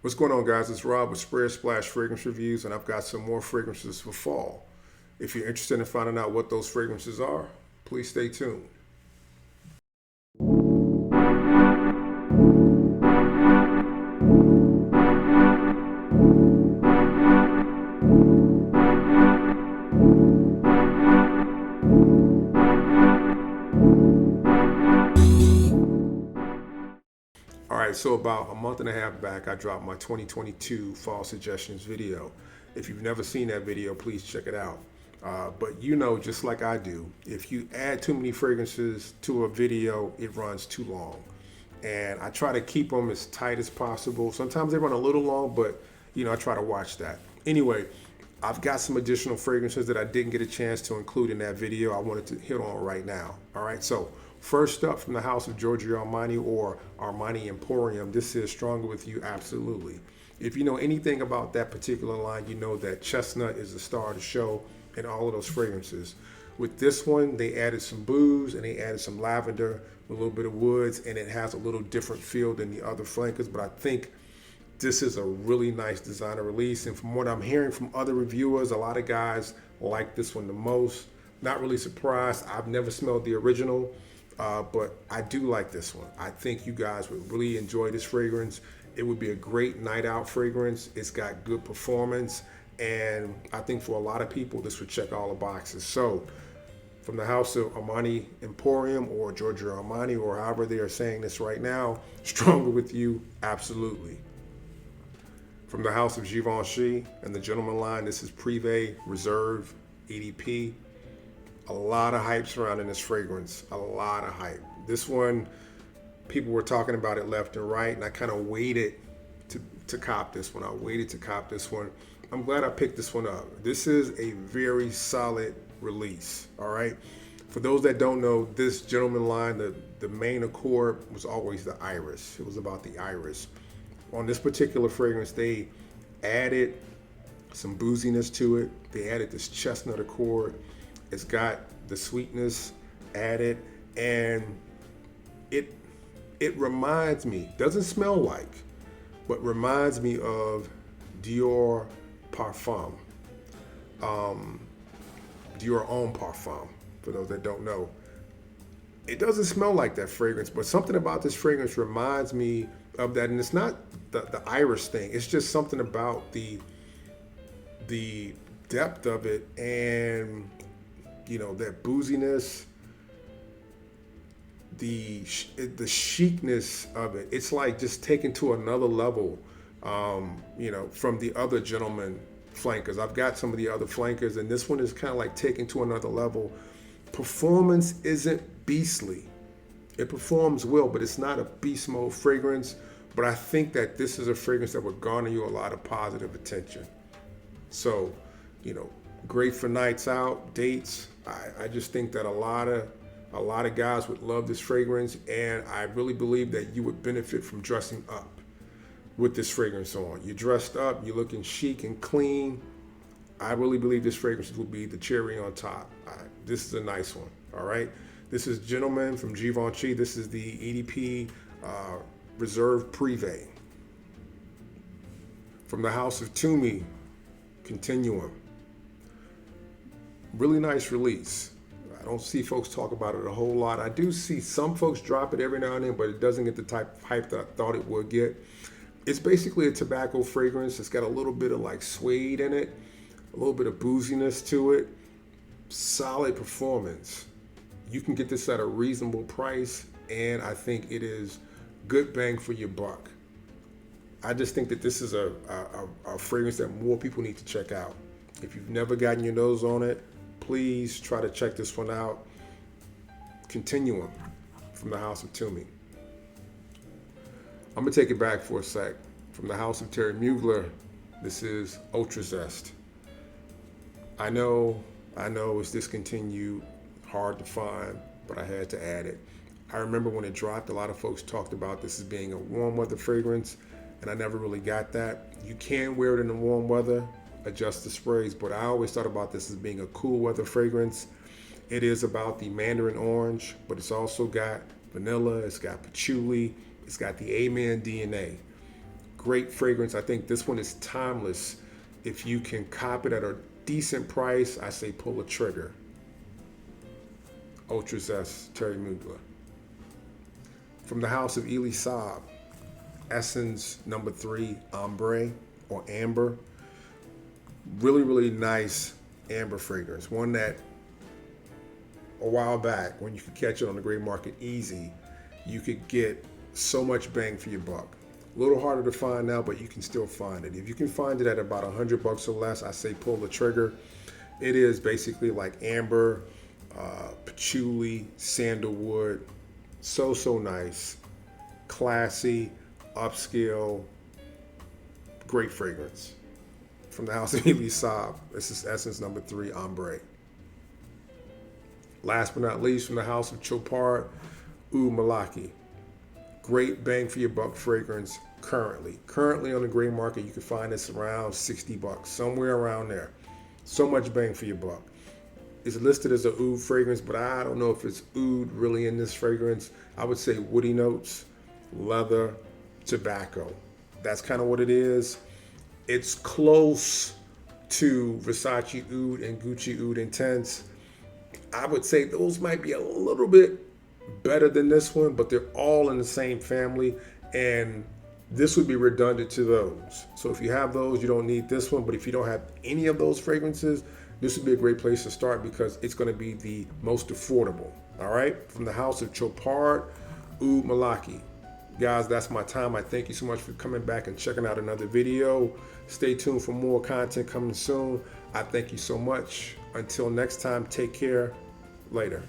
What's going on, guys? It's Rob with Spread Splash Fragrance Reviews, and I've got some more fragrances for fall. If you're interested in finding out what those fragrances are, please stay tuned. All right, so about a month and a half back, I dropped my 2022 Fall Suggestions video. If you've never seen that video, please check it out. But you know, just like I do, if you add too many fragrances to a video, it runs too long. And I try to keep them as tight as possible. Sometimes they run a little long, but I try to watch that. Anyway, I've got some additional fragrances that I didn't get a chance to include in that video I wanted to hit on right now. All right, so first up, from the house of Giorgio Armani, or Armani Emporium, this is Stronger With You, absolutely. If you know anything about that particular line, you know that chestnut is the star of the show in all of those fragrances. With this one, they added some booze and they added some lavender, a little bit of woods, and it has a little different feel than the other flankers, but I think this is a really nice designer release. And from what I'm hearing from other reviewers, a lot of guys like this one the most. Not really surprised. I've never smelled the original, but I do like this one. I think you guys would really enjoy this fragrance. It would be a great night out fragrance. It's got good performance, and I think for a lot of people, this would check all the boxes. So, from the house of Armani Emporium, or Giorgio Armani, or however they are saying this right now, Stronger With You, absolutely. From the house of Givenchy and the Gentleman line, this is Privee Reserve EDP. A lot of hype surrounding this fragrance, a lot of hype. This one, people were talking about it left and right, and I kind of waited to cop this one. I'm glad I picked this one up. This is a very solid release, all right? For those that don't know, this Gentleman line, the main accord was always the iris. It was about the iris. On this particular fragrance, they added some booziness to it. They added this chestnut accord. It's got the sweetness added, and it reminds me, doesn't smell like, but reminds me of Dior Parfum. Dior Homme Parfum, for those that don't know. It doesn't smell like that fragrance, but something about this fragrance reminds me of that. And it's not the iris thing. It's just something about the depth of it, and that booziness, the chicness of it. It's like just taken to another level, from the other Gentleman flankers. I've got some of the other flankers, and this one is kind of like taken to another level. Performance isn't beastly. It performs well, but it's not a beast mode fragrance. But I think that this is a fragrance that would garner you a lot of positive attention. So, great for nights out, dates. I just think that a lot of guys would love this fragrance, and I really believe that you would benefit from dressing up with this fragrance on. You're dressed up, you're looking chic and clean. I really believe this fragrance will be the cherry on top. This is a nice one, all right? This is Gentleman from Givenchy. This is the EDP Reserve Privee. From the house of Tumi, Continuum. Really nice release. I don't see folks talk about it a whole lot. I do see some folks drop it every now and then, but it doesn't get the type of hype that I thought it would get. It's basically a tobacco fragrance. It's got a little bit of like suede in it, a little bit of booziness to it. Solid performance. You can get this at a reasonable price, and I think it is good bang for your buck. I just think that this is a fragrance that more people need to check out. If you've never gotten your nose on it, please try to check this one out. Continuum from the house of Tumi. I'm gonna take it back for a sec. From the house of Thierry Mugler, this is Ultra Zest. I know it's discontinued, hard to find, but I had to add it. I remember when it dropped, a lot of folks talked about this as being a warm weather fragrance, and I never really got that. You can wear it in the warm weather, adjust the sprays, but I always thought about this as being a cool weather fragrance. It is about the mandarin orange, but it's also got vanilla, it's got patchouli, it's got the Amen DNA. Great fragrance. I think this one is timeless. If you can cop it at a decent price, I say pull a trigger. Ultra Zest, Thierry Mugler. From the house of Elie Saab, Essence number 3, Ambre or Amber. Really, really nice amber fragrance. One that a while back, when you could catch it on the gray market easy, you could get so much bang for your buck. A little harder to find now, but you can still find it. If you can find it at about $100 or less, I say pull the trigger. It is basically like amber, patchouli, sandalwood. So nice, classy, upscale, great fragrance. From the house of Elie Saab, this is Essence number 3, Ambre. Last but not least, from the house of Chopard, Oud Malaki. Great bang for your buck fragrance currently. Currently on the gray market, you can find this around $60, somewhere around there. So much bang for your buck. It's listed as a oud fragrance, but I don't know if it's oud really in this fragrance. I would say woody notes, leather, tobacco. That's kind of what it is. It's close to Versace Oud and Gucci Oud Intense. I would say those might be a little bit better than this one, but they're all in the same family, and this would be redundant to those. So if you have those, you don't need this one, but if you don't have any of those fragrances, this would be a great place to start because it's going to be the most affordable. All right, from the house of Chopard, Oud Malaki. Guys, that's my time. I thank you so much for coming back and checking out another video. Stay tuned for more content coming soon. I thank you so much. Until next time, take care. Later.